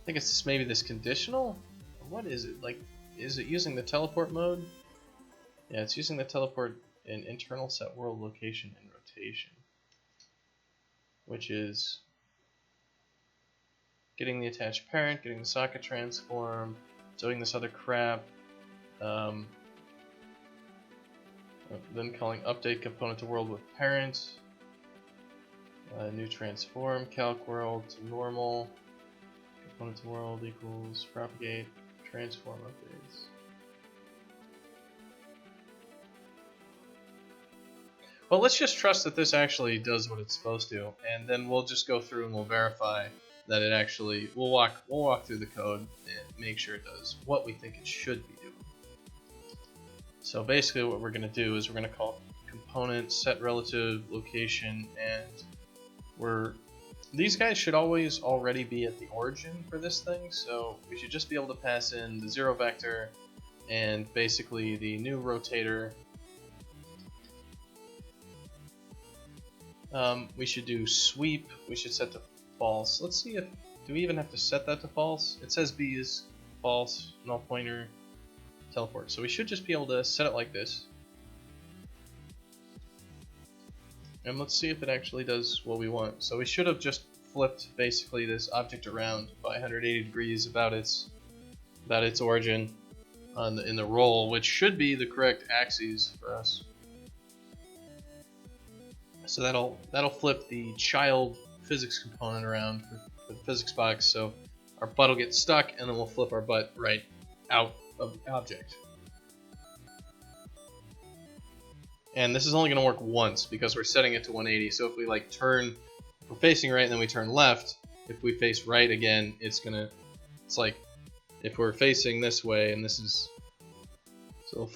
think it's just maybe this conditional. What is it like? Is it using the teleport mode? Yeah, it's using the teleport in internal set world location and rotation, which is getting the attached parent, getting the socket transform, doing this other crap, then calling update component to world with parent, new transform, calc world to normal, component to world equals propagate, transform updates. Well, let's just trust that this actually does what it's supposed to, and then we'll just go through and we'll verify that it actually. We'll walk through the code and make sure it does what we think it should be doing. So basically, what we're going to do is we're going to call component set relative location, and these guys should always already be at the origin for this thing. So we should just be able to pass in the 0 vector and basically the new rotator. We should do sweep. We should set to false. Let's see if do we even have to set that to false. It says B is false, null pointer, teleport. So we should just be able to set it like this. And let's see if it actually does what we want. So we should have just flipped basically this object around by 180 degrees about its origin in the roll, which should be the correct axes for us. So that'll flip the child physics component around for the physics box. So our butt will get stuck, and then we'll flip our butt right out of the object. And this is only going to work once because we're setting it to 180. So if we like turn, if we're facing right and then we turn left, if we face right again, it's like if we're facing this way and this is, so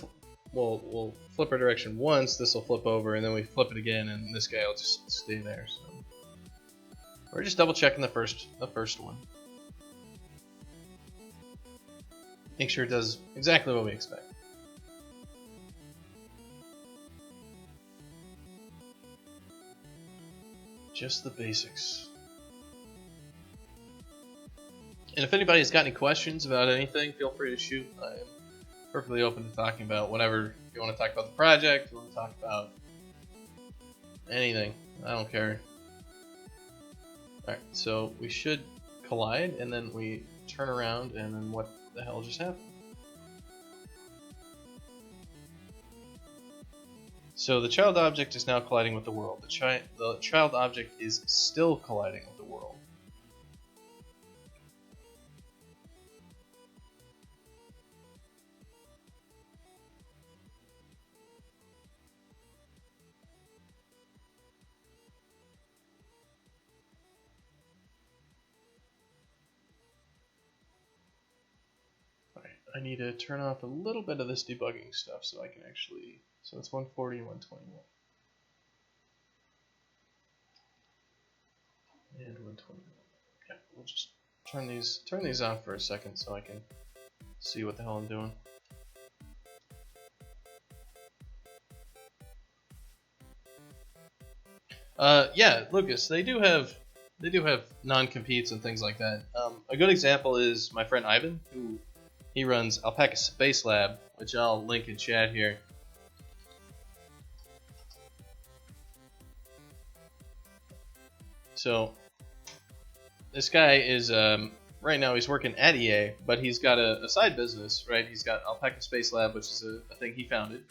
we'll flip our direction once, this will flip over, and then we flip it again, and this guy will just stay there. So we're just double checking the first one. Make sure it does exactly what we expect. Just the basics. And if anybody's got any questions about anything, feel free to shoot. I am perfectly open to talking about whatever. If you want to talk about the project, you want to talk about anything, I don't care. Alright, so we should collide, and then we turn around, and then what the hell just happened? So the child object is now colliding with the world. The child object is still colliding with the world. Alright, I need to turn off a little bit of this debugging stuff so I can actually. So it's 140 and 121. And 121. Yeah, we'll just turn these off for a second so I can see what the hell I'm doing. Yeah, Lucas, they do have non-competes and things like that. A good example is my friend Ivan, who he runs Alpaca Space Lab, which I'll link in chat here. So this guy is right now he's working at EA, but he's got a side business, right? He's got Alpaca Space Lab, which is a thing he founded,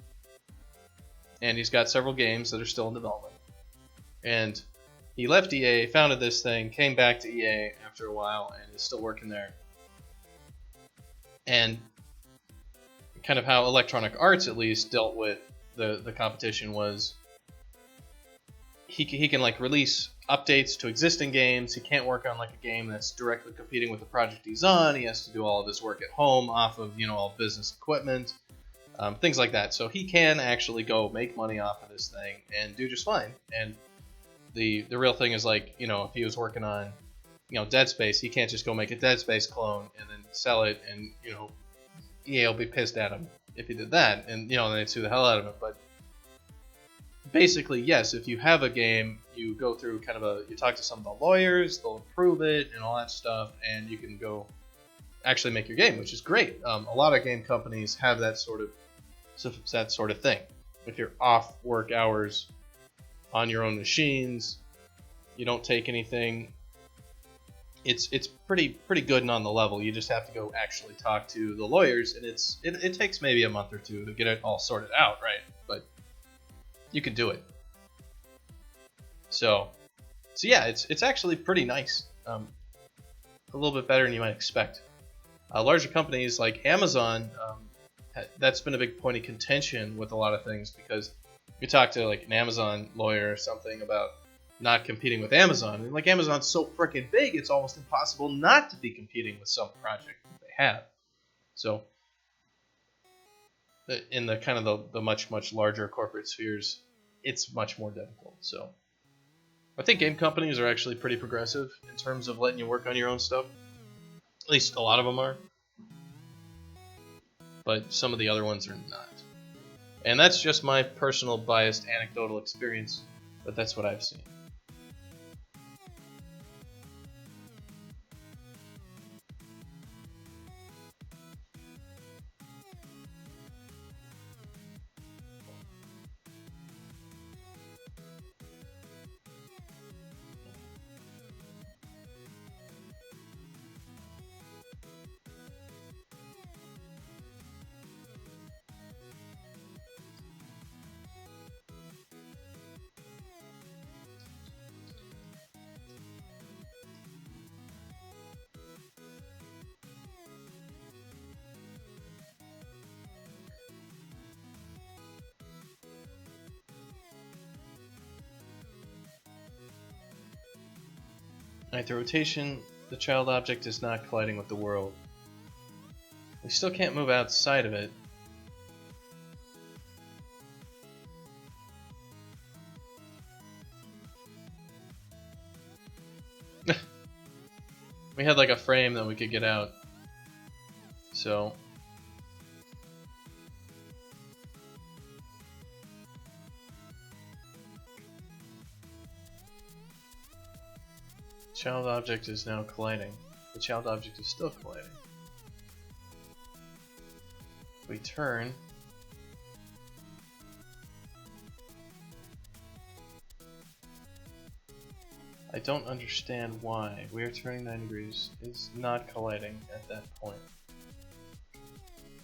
and he's got several games that are still in development. And he left EA, founded this thing, came back to EA after a while, and is still working there. And kind of how Electronic Arts at least dealt with the competition was he can like release updates to existing games. He can't work on like a game that's directly competing with the project he's on. He has to do all of his work at home off of all business equipment, things like that. So he can actually go make money off of this thing and do just fine. And the real thing is like if he was working on Dead Space, he can't just go make a Dead Space clone and then sell it, and EA will be pissed at him if he did that, and then they'd sue the hell out of him. But basically, yes, if you have a game, you go through kind of you talk to some of the lawyers, they'll approve it and all that stuff, and you can go actually make your game, which is great. A lot of game companies have that sort of thing. If you're off work hours on your own machines, you don't take anything. It's pretty good and on the level. You just have to go actually talk to the lawyers, and it takes maybe a month or two to get it all sorted out, right? But you can do it. So yeah, it's actually pretty nice. A little bit better than you might expect. Larger companies like Amazon, that's been a big point of contention with a lot of things, because you talk to like an Amazon lawyer or something about not competing with Amazon, and like Amazon's so freaking big, it's almost impossible not to be competing with some project that they have. So in the kind of the much larger corporate spheres, it's much more difficult. So I think game companies are actually pretty progressive in terms of letting you work on your own stuff. At least a lot of them are. But some of the other ones are not. And that's just my personal biased anecdotal experience, but that's what I've seen. Alright, the rotation, the child object is not colliding with the world. We still can't move outside of it. We had like a frame that we could get out. So child object is now colliding. The child object is still colliding. We turn. I don't understand why. We are turning 9 degrees. It's not colliding at that point.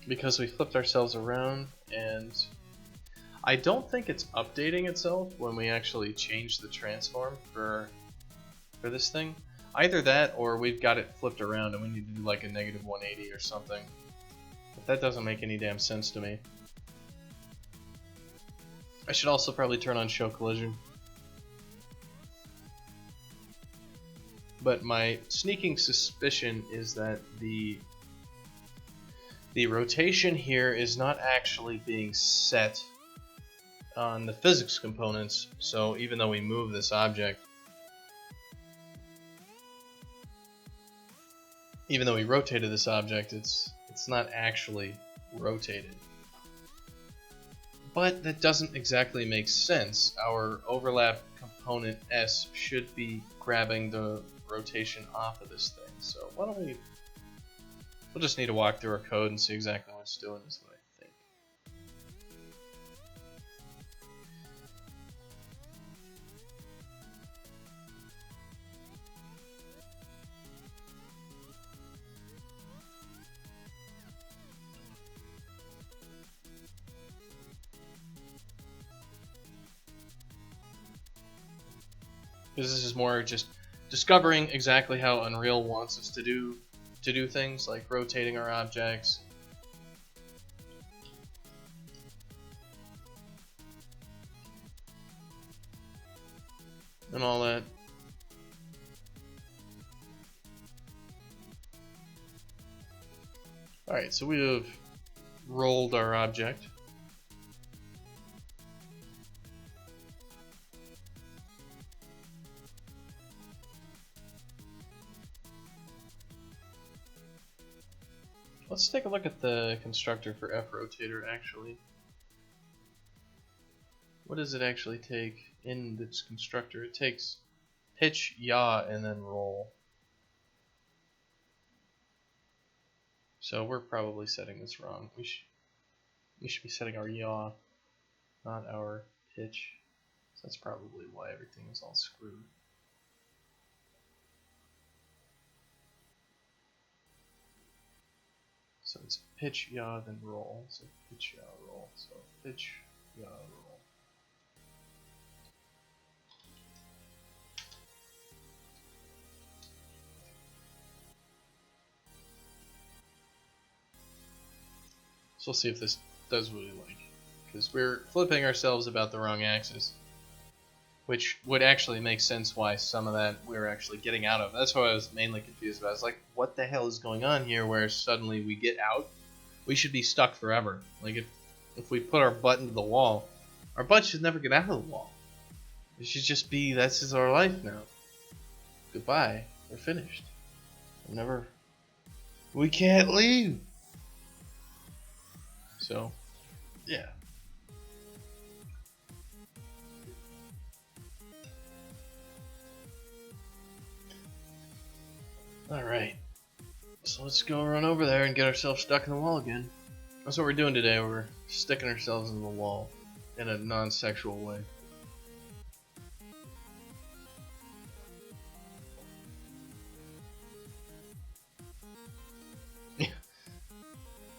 Because we flipped ourselves around, and I don't think it's updating itself when we actually change the transform for this thing. Either that, or we've got it flipped around and we need to do like a negative 180 or something. But that doesn't make any damn sense to me. I should also probably turn on show collision. But my sneaking suspicion is that the rotation here is not actually being set on the physics components. So even though we move this object, even though we rotated this object, it's not actually rotated. But that doesn't exactly make sense. Our overlap component S should be grabbing the rotation off of this thing. So why don't we'll just need to walk through our code and see exactly what it's doing, is what I think. Because this is more just discovering exactly how Unreal wants us to do things, like rotating our objects. And all that. Alright, so we have rolled our object. Let's take a look at the constructor for F rotator actually. what does it actually take in this constructor? It takes pitch, yaw, and then roll. So we're probably setting this wrong. We should be setting our yaw, not our pitch. So that's probably why everything is all screwed. So it's pitch, yaw, then roll. So pitch, yaw, roll. So pitch, yaw, roll. So we'll see if this does what we like. Because we're flipping ourselves about the wrong axis. Which would actually make sense why some of that we're actually getting out of. That's what I was mainly confused about. I was like, what the hell is going on here where suddenly we get out? We should be stuck forever. Like if we put our butt into the wall, our butt should never get out of the wall. It should just be, this is our life now. Goodbye. We're finished. We can't leave. So, yeah. Alright. So let's go run over there and get ourselves stuck in the wall again. That's what we're doing today. We're sticking ourselves in the wall in a non-sexual way.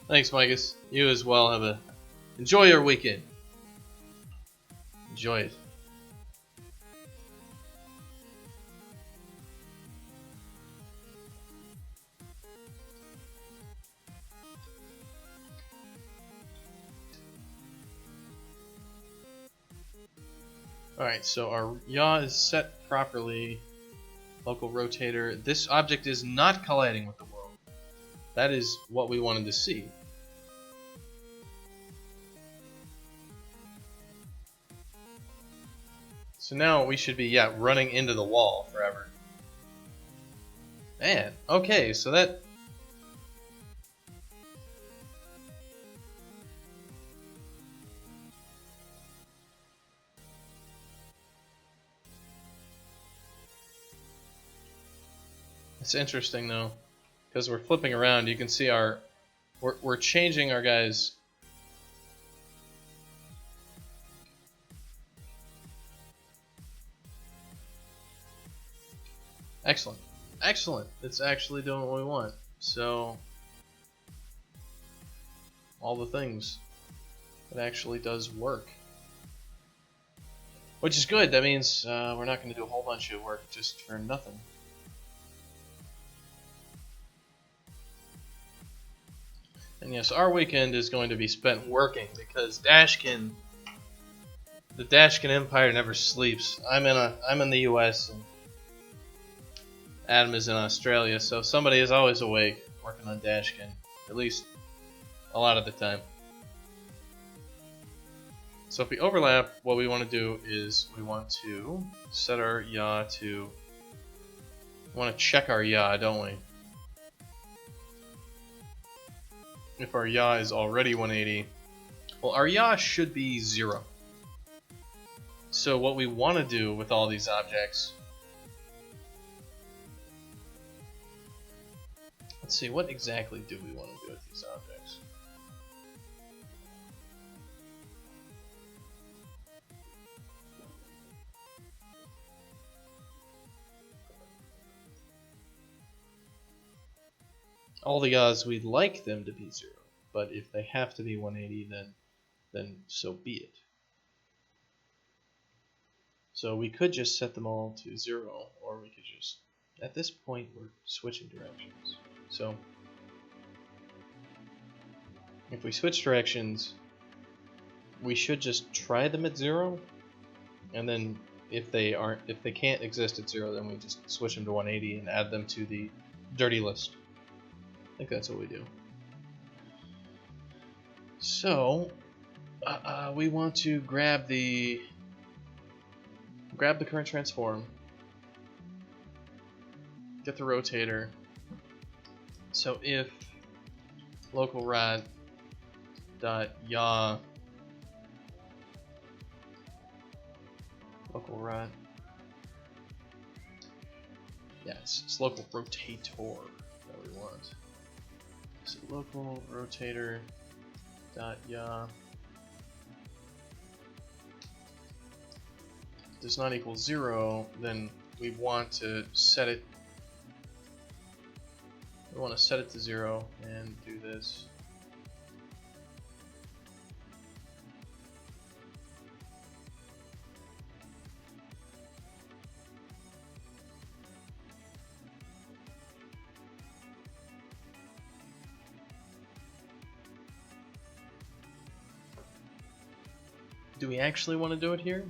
Thanks, Micus. You as well. Enjoy your weekend. Enjoy it. Alright, so our yaw is set properly. Local rotator. This object is not colliding with the world. That is what we wanted to see. So now we should be, running into the wall forever. Man, okay, so that... It's interesting though, because we're flipping around. You can see we're changing our guys. Excellent, excellent. It's actually doing what we want. So all the things, it actually does work, which is good. That means we're not going to do a whole bunch of work just for nothing. And yes, our weekend is going to be spent working because Dashkin, the Dashkin Empire never sleeps. I'm in the U.S. and Adam is in Australia, so somebody is always awake working on Dashkin, at least a lot of the time. So if we overlap, what we want to do is we want to set our yaw to. We want to check our yaw, don't we? If our yaw is already 180, well, our yaw should be 0. So what we want to do with all these objects, let's see, what exactly do we want to do with these objects? All the yaws, we'd like them to be 0, but if they have to be 180, then so be it. So we could just set them all to 0, or we could just, at this point, we're switching directions. So if we switch directions, we should just try them at 0, and then if they can't exist at 0, then we just switch them to 180 and add them to the dirty list. I think that's what we do. So we want to grab the current transform, get the rotator. So if local rot dot yaw rot. Yeah, it's local rotator that we want. So local rotator dot yaw does not equal 0, then we want to set it. We want to set it to 0 and do this. Do we actually want to do it here?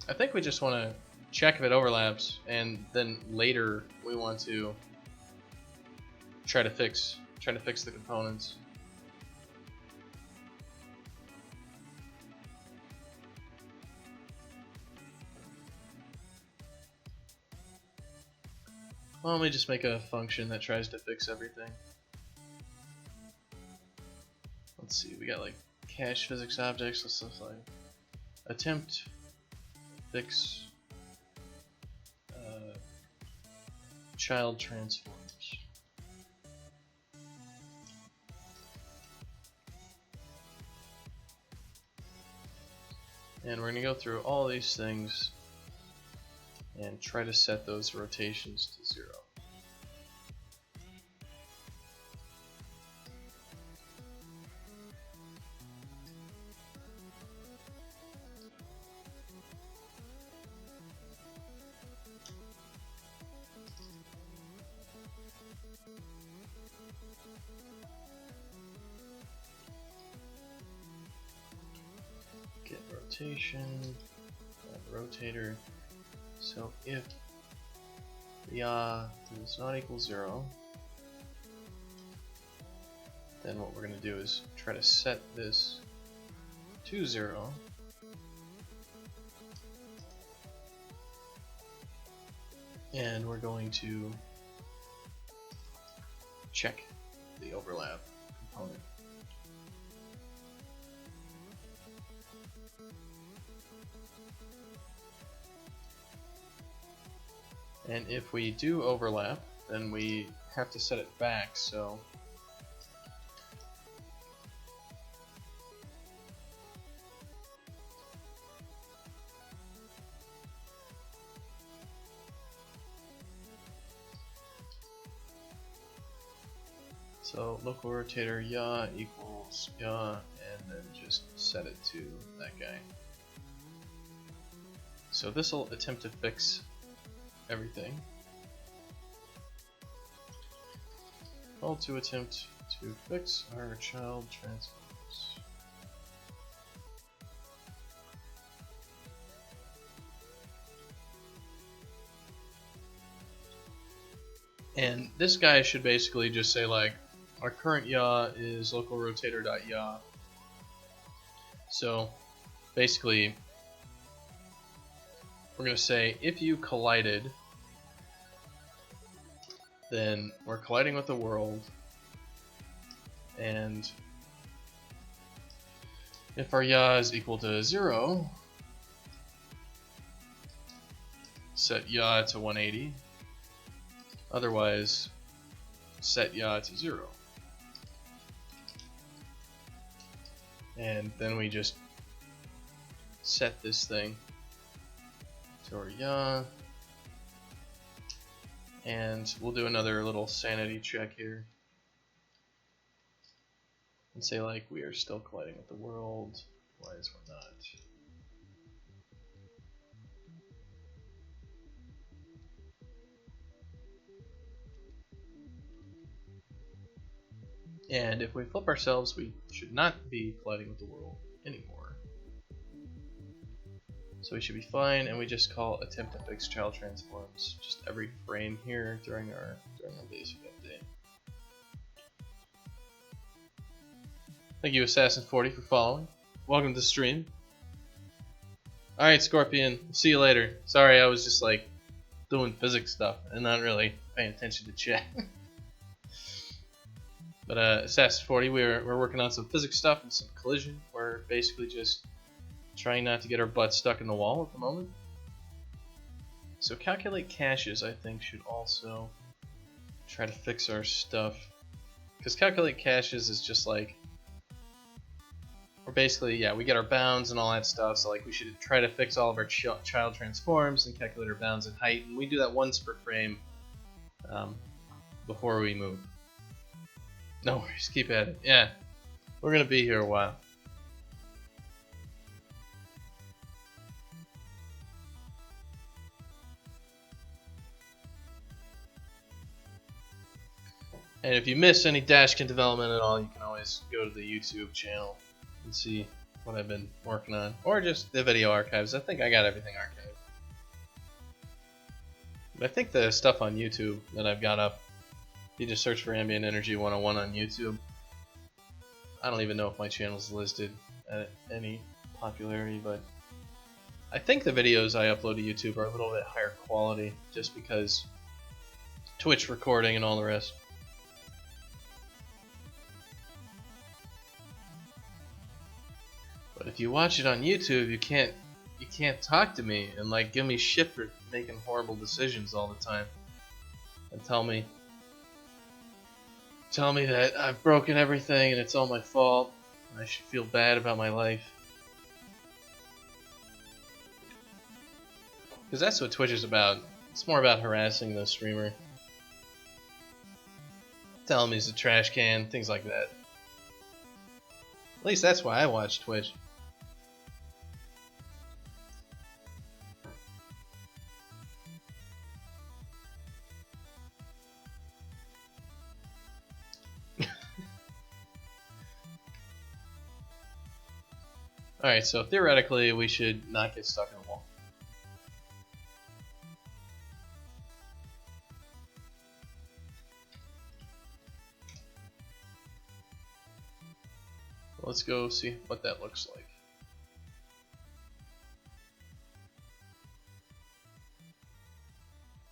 I think we just want to check if it overlaps, and then later we want to try to fix the components. Well, let me just make a function that tries to fix everything. Let's see, we got like cache physics objects. Let's look like attempt fix child transforms. And we're going to go through all these things and try to set those rotations to 0. Get rotation, rotator. So if yaw does not equal 0, then what we're going to do is try to set this to 0. And we're going to check the overlap component. And if we do overlap, then we have to set it back, so local rotator yaw equals yaw, and then just set it to that guy. So this will attempt to fix everything. Call to attempt to fix our child transforms. And this guy should basically just say like, our current yaw is local rotator.yaw. So basically we're going to say if you collided, then we're colliding with the world, and if our yaw is equal to 0, set yaw to 180, otherwise set yaw to 0. And then we just set this thing to our yaw, and we'll do another little sanity check here and say like we are still colliding with the world, otherwise we're not. And if we flip ourselves, we should not be colliding with the world anymore. So we should be fine, and we just call attempt to fix child transforms just every frame here during our basic update. Thank you, Assassin40, for following. Welcome to the stream. Alright, Scorpion, see you later. Sorry, I was just like doing physics stuff and not really paying attention to chat. But Assassin40, we're working on some physics stuff and some collision. We're basically just Trying not to get our butt stuck in the wall at the moment. So calculate caches, I think, should also try to fix our stuff. Because calculate caches is just like, we're basically, yeah, we get our bounds and all that stuff, so like we should try to fix all of our child transforms and calculate our bounds and height, and we do that once per frame before we move. No worries, keep at it. Yeah, we're going to be here a while. And if you miss any Dashkin development at all, you can always go to the YouTube channel and see what I've been working on. Or just the video archives. I think I got everything archived. But I think the stuff on YouTube that I've got up, if you just search for ambientenergy101 on YouTube, I don't even know if my channel's listed at any popularity, but I think the videos I upload to YouTube are a little bit higher quality, just because Twitch recording and all the rest. But if you watch it on YouTube, you can't talk to me and like give me shit for making horrible decisions all the time, and tell me that I've broken everything and it's all my fault and I should feel bad about my life. Because that's what Twitch is about. It's more about harassing the streamer, telling me he's a trash can, things like that. At least that's why I watch Twitch. Alright, so theoretically we should not get stuck in a wall. Let's go see what that looks like.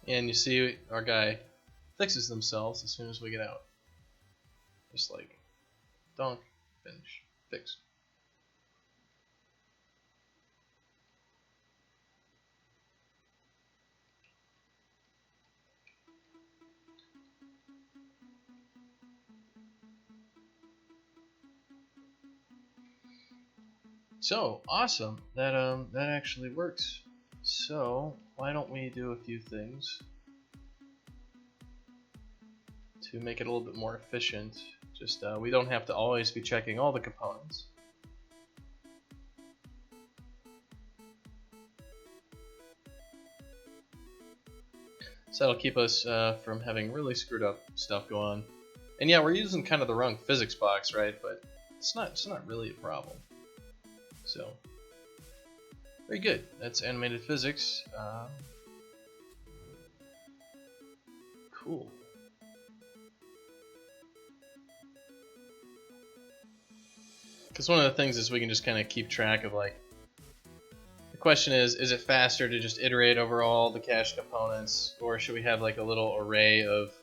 And you see our guy fixes themselves as soon as we get out. Just like, donk, finish, fixed. So awesome, that actually works. So why don't we do a few things to make it a little bit more efficient? Just we don't have to always be checking all the components. So that'll keep us from having really screwed up stuff go on. And yeah, we're using kind of the wrong physics box, right? But it's not really a problem. So, very good. That's animated physics. Cool. Because one of the things is we can just kind of keep track of, like, the question is it faster to just iterate over all the cached components, or should we have like a little array of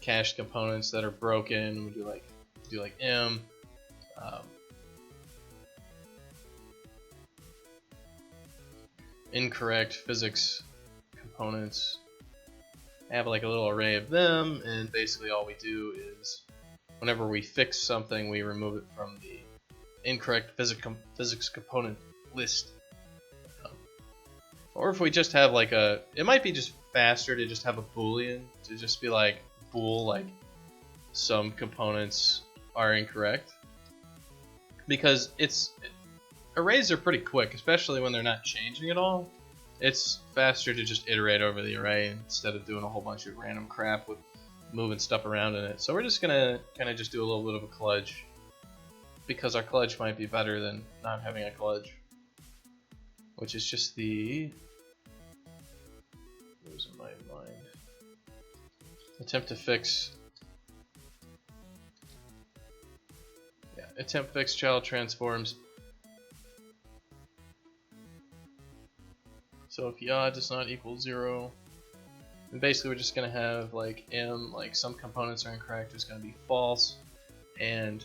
cached components that are broken? We do like M. Incorrect physics components, have like a little array of them, and basically all we do is whenever we fix something we remove it from the incorrect physics component list. Or if we just have like it might be just faster to just have a boolean, to just be like bool, like some components are incorrect, because arrays are pretty quick, especially when they're not changing at all. It's faster to just iterate over the array instead of doing a whole bunch of random crap with moving stuff around in it. So we're just gonna kind of just do a little bit of a kludge, because our kludge might be better than not having a kludge, which is just the losing my mind. Attempt to fix. Yeah, attempt fix child transforms. So if yaw does not equal 0, then basically we're just going to have like M, like some components are incorrect, it's going to be false. And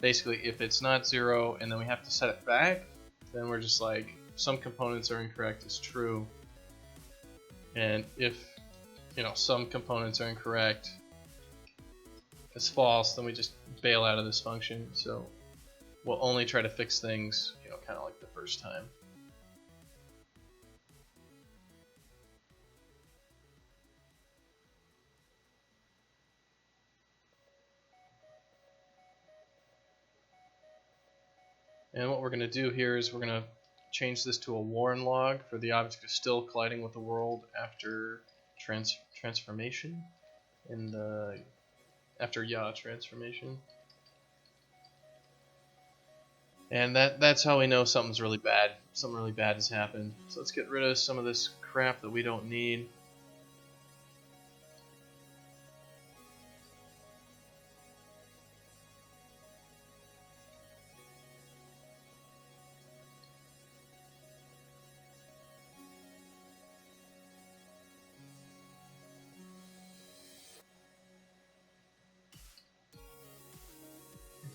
basically if it's not 0 and then we have to set it back, then we're just like, some components are incorrect is true. And if, some components are incorrect is false, then we just bail out of this function. So we'll only try to fix things, kind of like the first time. And what we're going to do here is we're going to change this to a warn log for the object is still colliding with the world after transformation after yaw transformation. And that's how we know something's really bad. Something really bad has happened. So let's get rid of some of this crap that we don't need.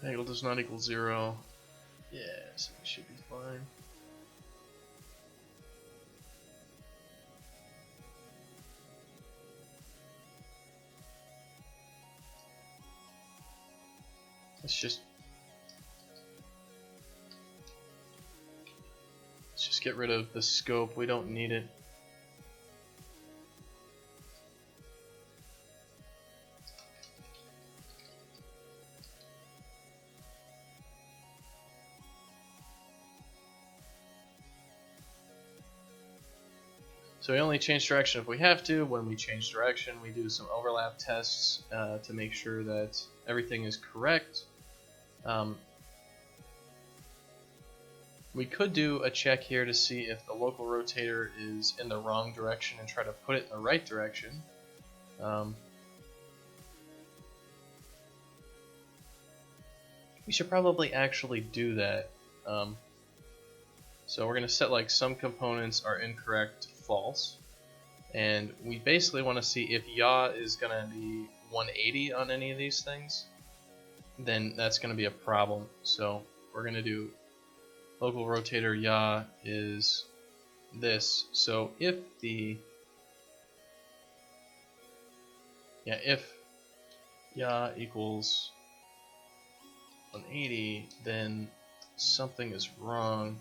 Angle does not equal 0. Yeah, so we should be fine. Let's just get rid of the scope. We don't need it. So we only change direction if we have to. When we change direction, we do some overlap tests to make sure that everything is correct. We could do a check here to see if the local rotator is in the wrong direction and try to put it in the right direction. We should probably actually do that. So we're going to set like some components are incorrect to false. And we basically want to see if yaw is going to be 180 on any of these things, then that's going to be a problem. So we're going to do local rotator yaw is this. So if if yaw equals 180, then something is wrong.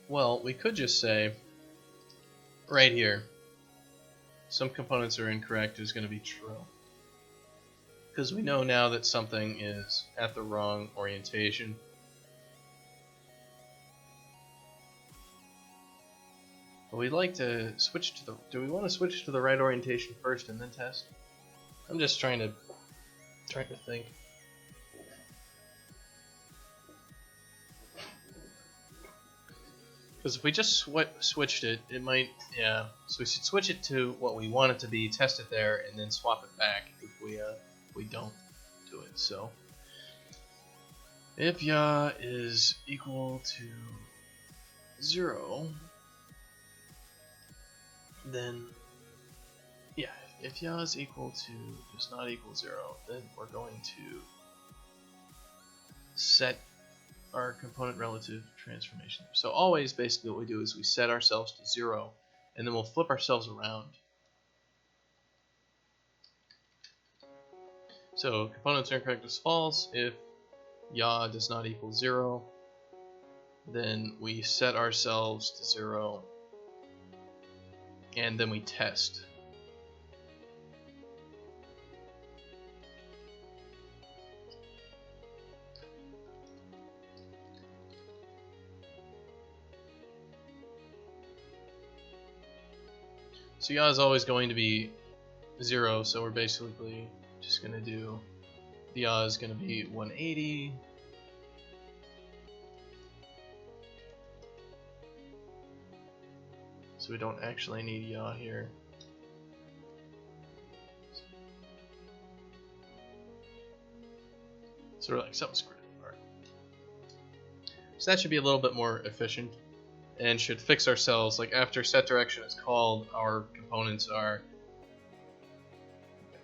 Well, we could just say, right here, some components are incorrect is going to be true. Because we know now that something is at the wrong orientation. But we'd like to switch to do we want to switch to the right orientation first and then test? I'm just trying to think. Because if we just switched it, it might, yeah. So we should switch it to what we want it to be, test it there, and then swap it back if we don't do it. So if yaw is equal to 0, then yeah, if yaw is equal to does not equal 0, then we're going to set our component relative transformation. So always basically what we do is we set ourselves to 0 and then we'll flip ourselves around. So components are incorrect is false. If yaw does not equal 0, then we set ourselves to 0 and then we test. So yaw is always going to be 0, so we're basically just going to do the yaw is going to be 180. So we don't actually need yaw here. So we're like, something's screwed. So that should be a little bit more efficient and should fix ourselves. Like after set direction is called, our components are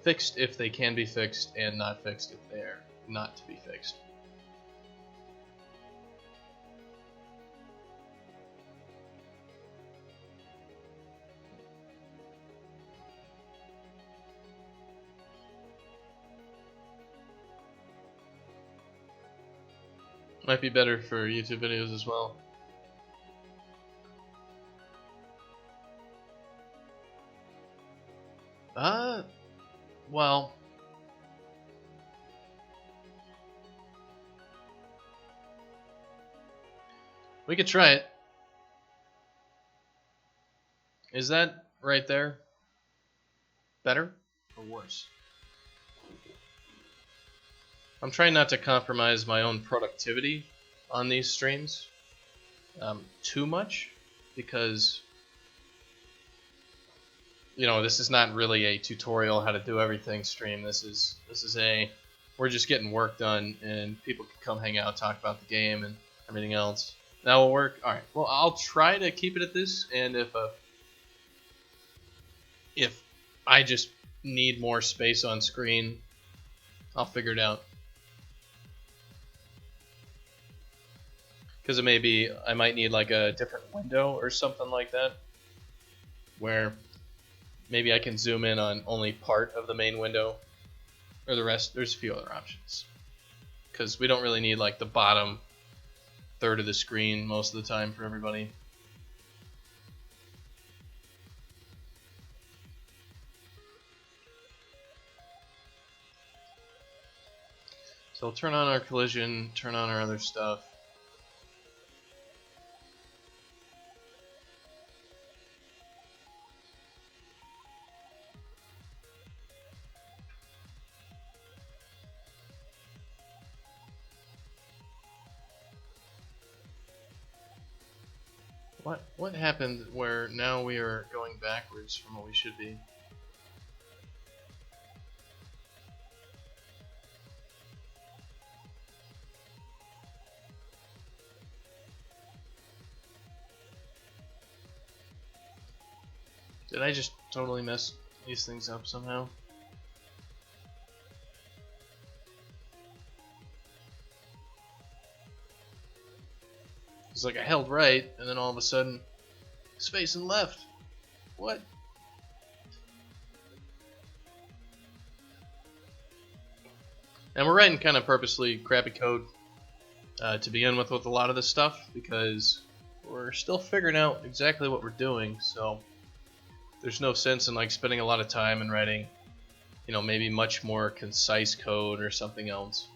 fixed if they can be fixed and not fixed if they're not to be fixed. Might be better for YouTube videos as well. Well, we could try it. Is that right there better or worse? I'm trying not to compromise my own productivity on these streams too much, because you know, this is not really a tutorial how to do everything stream. This is a, we're just getting work done and people can come hang out, talk about the game and everything else. That will work. All right. Well, I'll try to keep it at this, and if I just need more space on screen, I'll figure it out. Because it may be, I might need like a different window or something like that, where maybe I can zoom in on only part of the main window, or the rest. There's a few other options, because we don't really need like the bottom third of the screen most of the time for everybody. So I'll turn on our collision, turn on our other stuff. What happened where now we are going backwards from what we should be? Did I just totally mess these things up somehow? It's like I held right, and then all of a sudden, it's facing left. What? And we're writing kind of purposely crappy code to begin with a lot of this stuff, because we're still figuring out exactly what we're doing. So there's no sense in like spending a lot of time and writing, you know, maybe much more concise code or something else.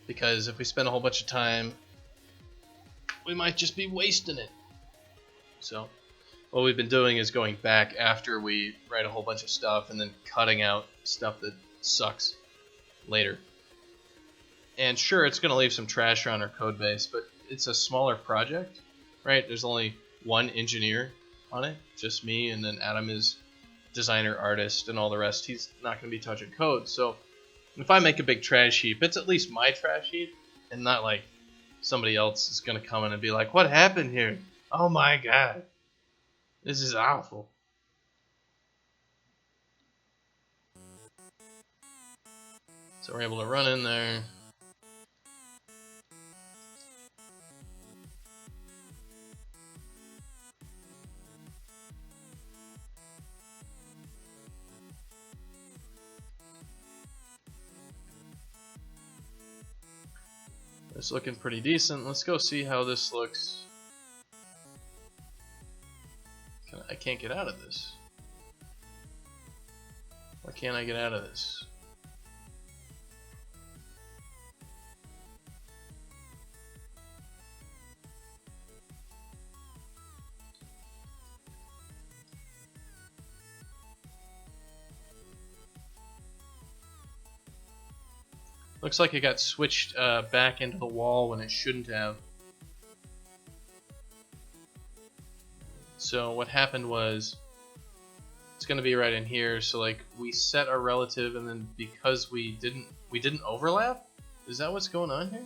Because if we spend a whole bunch of time, we might just be wasting it. So what we've been doing is going back after we write a whole bunch of stuff and then cutting out stuff that sucks later. And sure, it's going to leave some trash around our code base, but it's a smaller project, right? There's only one engineer on it, just me, and then Adam is designer, artist, and all the rest. He's not going to be touching code. So if I make a big trash heap, it's at least my trash heap, and not like somebody else is going to come in and be like, what happened here? Oh my god. This is awful. So we're able to run in there. It's looking pretty decent. Let's go see how this looks. I can't get out of this. Why can't I get out of this? Looks like it got switched back into the wall when it shouldn't have. So what happened was, it's going to be right in here. So like we set our relative, and then because we didn't overlap, Is that what's going on here?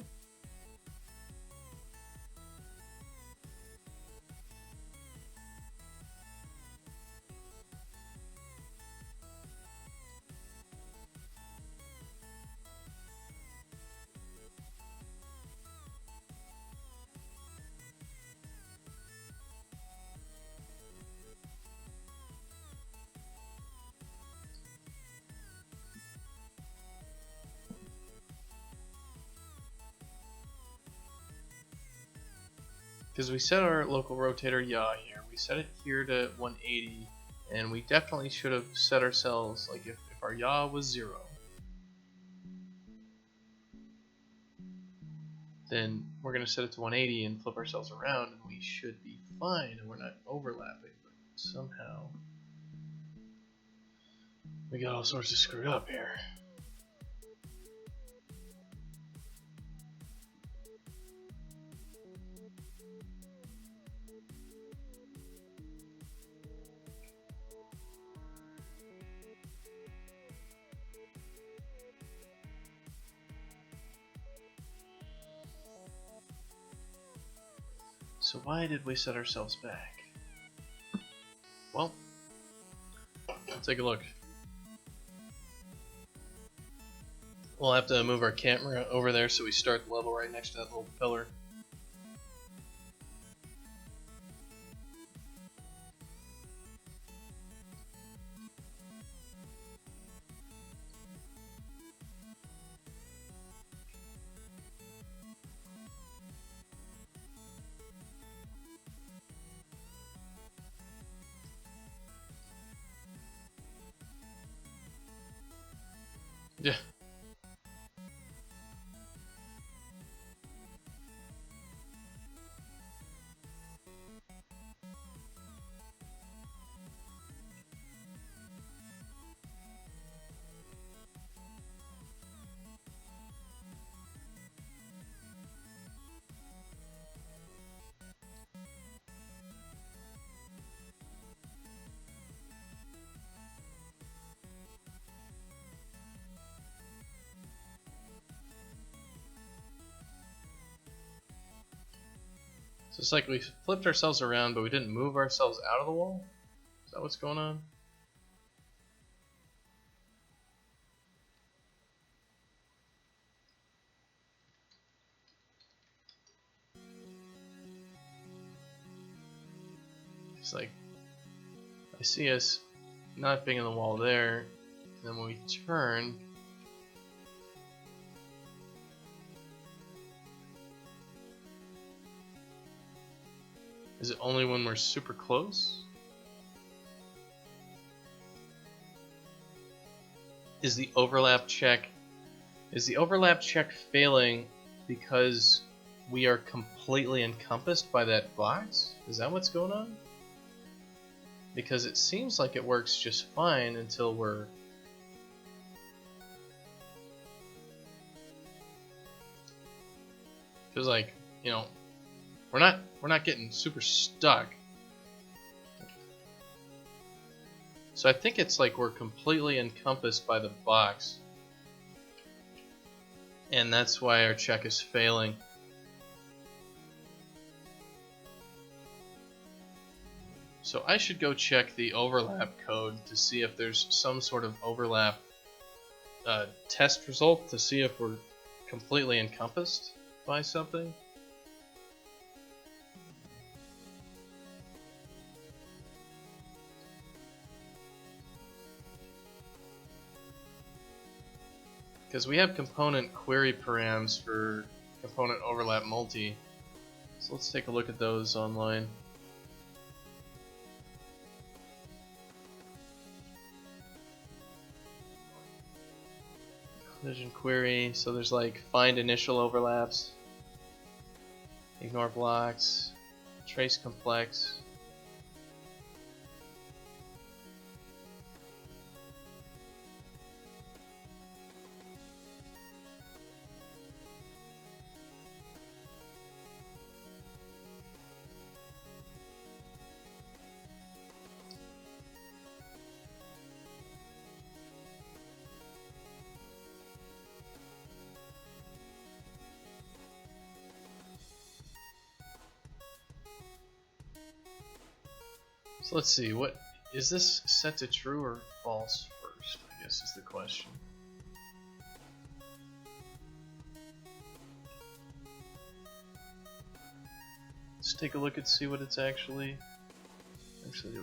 Because we set our local rotator yaw here. We set it here to 180, and we definitely should have set ourselves, like if our yaw was 0, then we're going to set it to 180 and flip ourselves around, and we should be fine, and we're not overlapping. But somehow, we got all sorts of screwed up here. So why did we set ourselves back? Well, let's take a look. We'll have to move our camera over there so we start the level right next to that little pillar. Yeah. So it's like we flipped ourselves around, but we didn't move ourselves out of the wall? Is that what's going on? It's like, I see us not being in the wall there, and then when we turn, is it only when we're super close? Is the overlap check failing because we are completely encompassed by that box? Is that what's going on? Because it seems like it works just fine until we're feels like, you know, we're not getting super stuck. So I think it's like we're completely encompassed by the box, and that's why our check is failing. So I should go check the overlap code to see if there's some sort of overlap test result to see if we're completely encompassed by something. Because we have component query params for component overlap multi. So let's take a look at those online. Collision query, so there's like find initial overlaps, ignore blocks, trace complex. So let's see, what is this set to true or false first, I guess is the question. Let's take a look and see what it's actually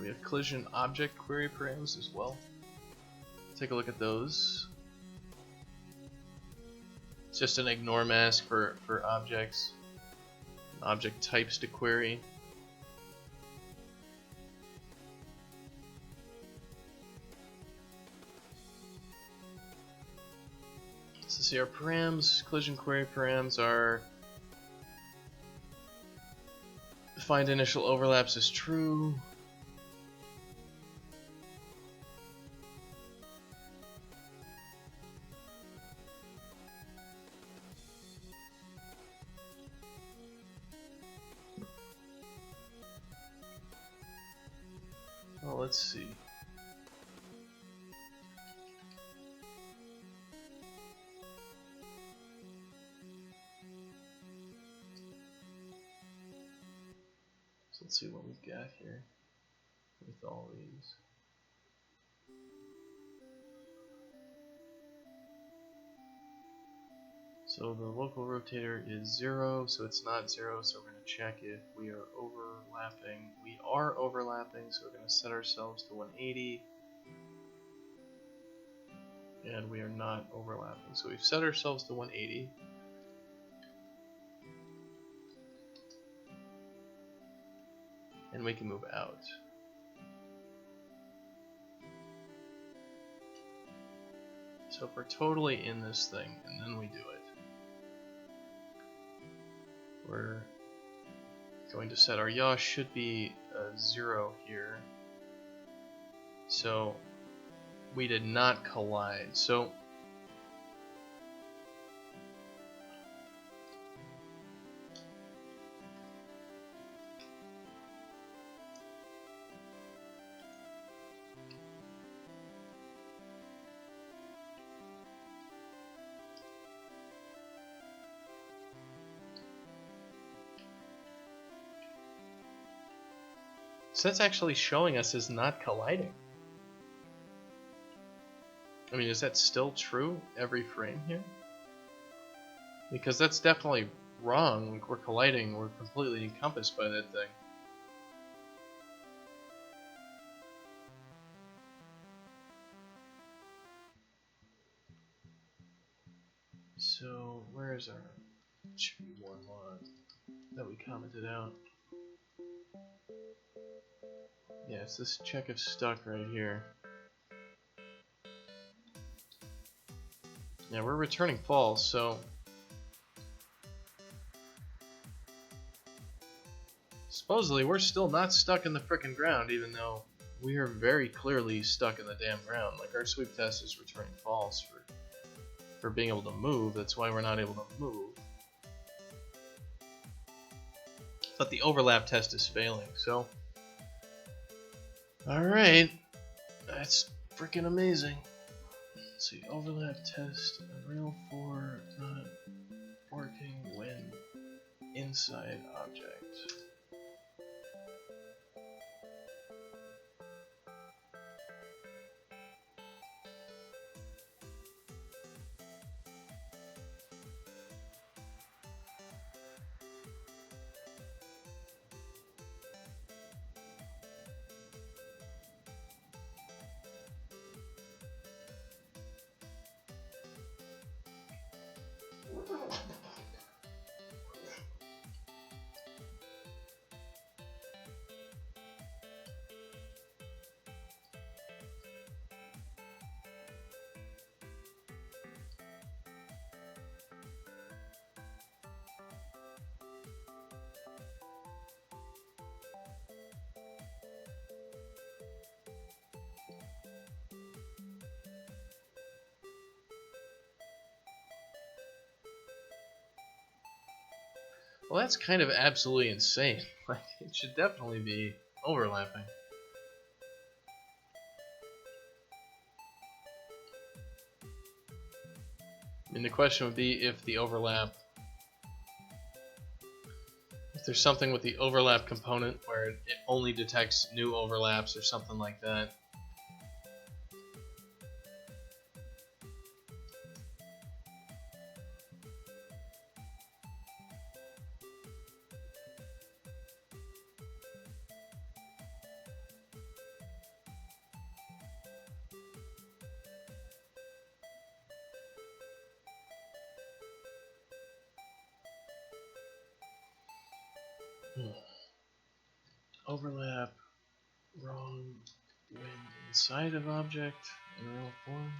we have collision object query params as well. Take a look at those. It's just an ignore mask for objects, object types to query. So see, our params, collision query params are find initial overlaps as true. Well, let's see. So let's see what we've got here with all these. So the local rotator is 0, so it's not 0, so we're going to check if we are overlapping. We are overlapping, so we're going to set ourselves to 180. And we are not overlapping, so we've set ourselves to 180. And we can move out. So if we're totally in this thing, and then we do it, we're going to set our yaw should be 0 here. So we did not collide. So that's actually showing us as not colliding. I mean, is that still true every frame here? Because that's definitely wrong. Like, we're colliding, we're completely encompassed by that thing. So, where's our one log that we commented out? Yeah, it's this check if stuck right here. Yeah, we're returning false, so supposedly we're still not stuck in the frickin' ground, even though we are very clearly stuck in the damn ground. Like, our sweep test is returning false for being able to move. That's why we're not able to move. But the overlap test is failing, so alright. That's freaking amazing. Let's see, overlap test, real 4 not working when inside object. Well, that's kind of absolutely insane. Like, it should definitely be overlapping. I mean, the question would be if the there's something with the overlap component where it only detects new overlaps or something like that. Overlap wrong when inside of object in real form.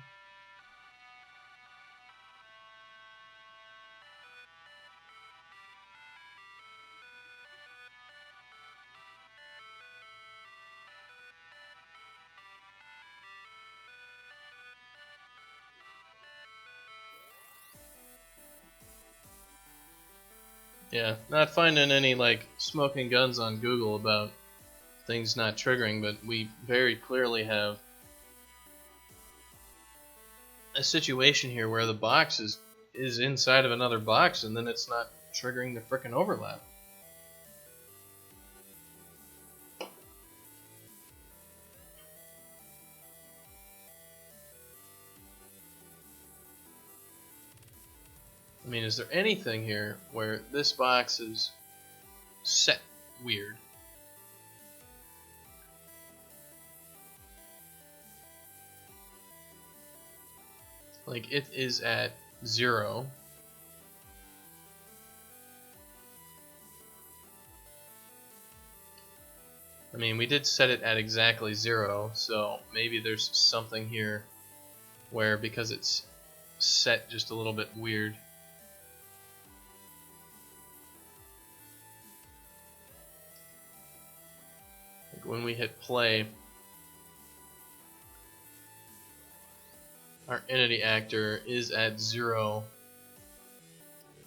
Yeah, not finding any like smoking guns on Google about things not triggering, but we very clearly have a situation here where the box is inside of another box and then it's not triggering the frickin' overlap. I mean, is there anything here where this box is set weird? Like, it is at 0. I mean, we did set it at exactly 0, so maybe there's something here where, because it's set just a little bit weird. Like when we hit play, our entity actor is at 0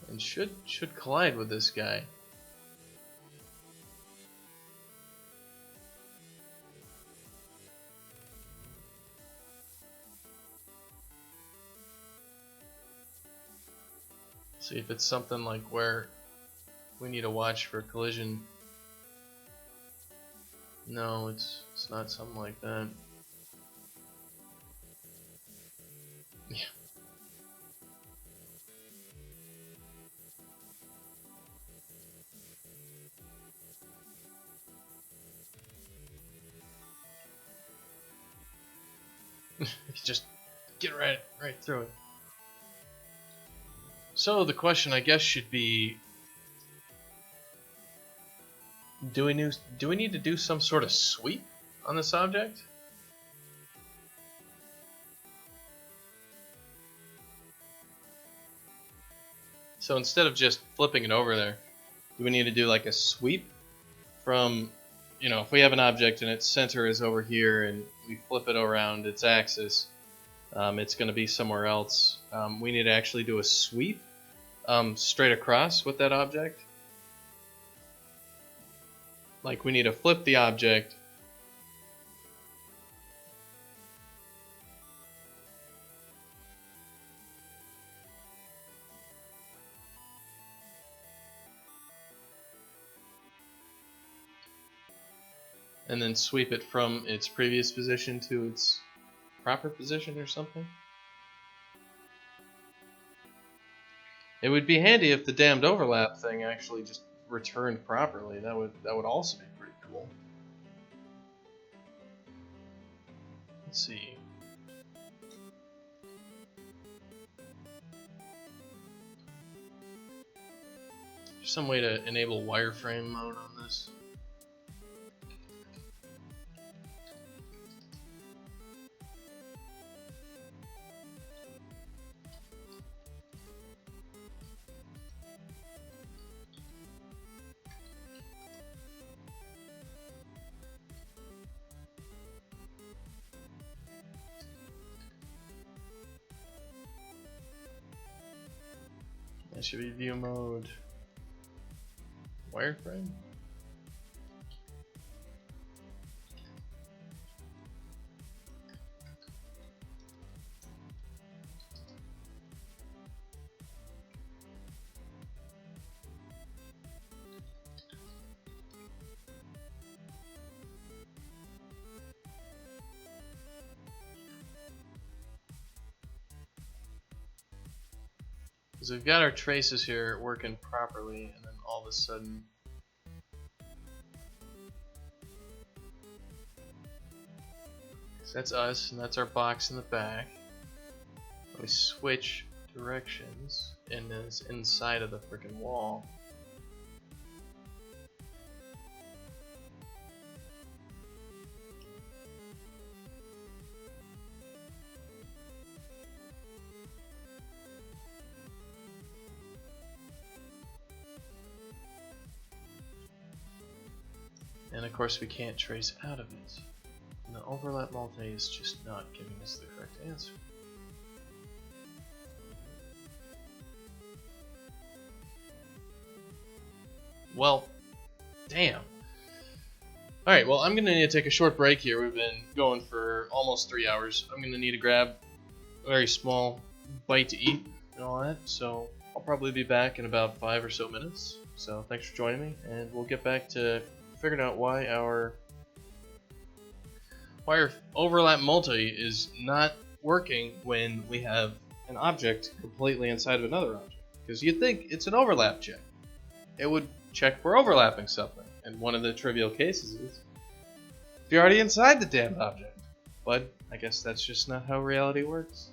and should collide with this guy. See if it's something like where we need to watch for collision. No, it's not something like that. Yeah. Just get right through it. So the question, I guess, should be: do we need to do some sort of sweep on this object? So instead of just flipping it over there, do we need to do like a sweep from, you know, if we have an object and its center is over here and we flip it around its axis, it's going to be somewhere else. We need to actually do a sweep straight across with that object. Like we need to flip the object and then sweep it from its previous position to its proper position or something. It would be handy if the damned overlap thing actually just returned properly. That would also be pretty cool. Let's see. There's some way to enable wireframe mode on this. That should be view mode. Wireframe? Because we've got our traces here working properly, and then all of a sudden, so that's us, and that's our box in the back. We switch directions, and then it's inside of the freaking wall. And of course we can't trace out of it. And the overlap multi is just not giving us the correct answer. Well, damn. Alright, well I'm gonna need to take a short break here. We've been going for almost 3 hours. I'm gonna need to grab a very small bite to eat and all that, so I'll probably be back in about 5 or so minutes. So thanks for joining me, and we'll get back to figuring out why our overlap multi is not working when we have an object completely inside of another object. Because you'd think it's an overlap check. It would check for overlapping something. And one of the trivial cases is if you're already inside the damn object. But I guess that's just not how reality works.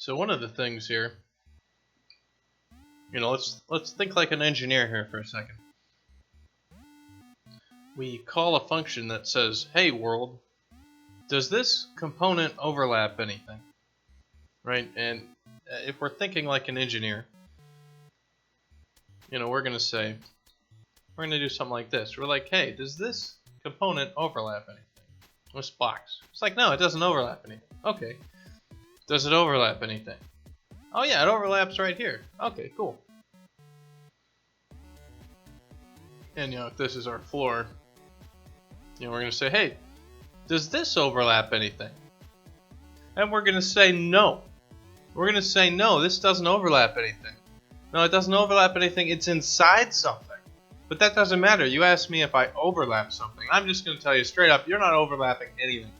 So one of the things here, let's think like an engineer here for a second. We call a function that says, "Hey world, does this component overlap anything?" Right? And if we're thinking like an engineer, we're going to do something like this. We're like, "Hey, does this component overlap anything?" This box. It's like, no, it doesn't overlap anything. Okay. Does it overlap anything? Oh yeah, it overlaps right here. Okay, cool. And if this is our floor, we're going to say, "Hey, does this overlap anything?" And we're going to say no. We're going to say no, this doesn't overlap anything. No, it doesn't overlap anything. It's inside something. But that doesn't matter. You asked me if I overlap something. I'm just going to tell you straight up, you're not overlapping anything.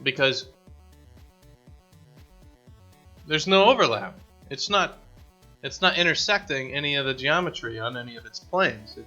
Because there's no overlap. It's not intersecting any of the geometry on any of its planes.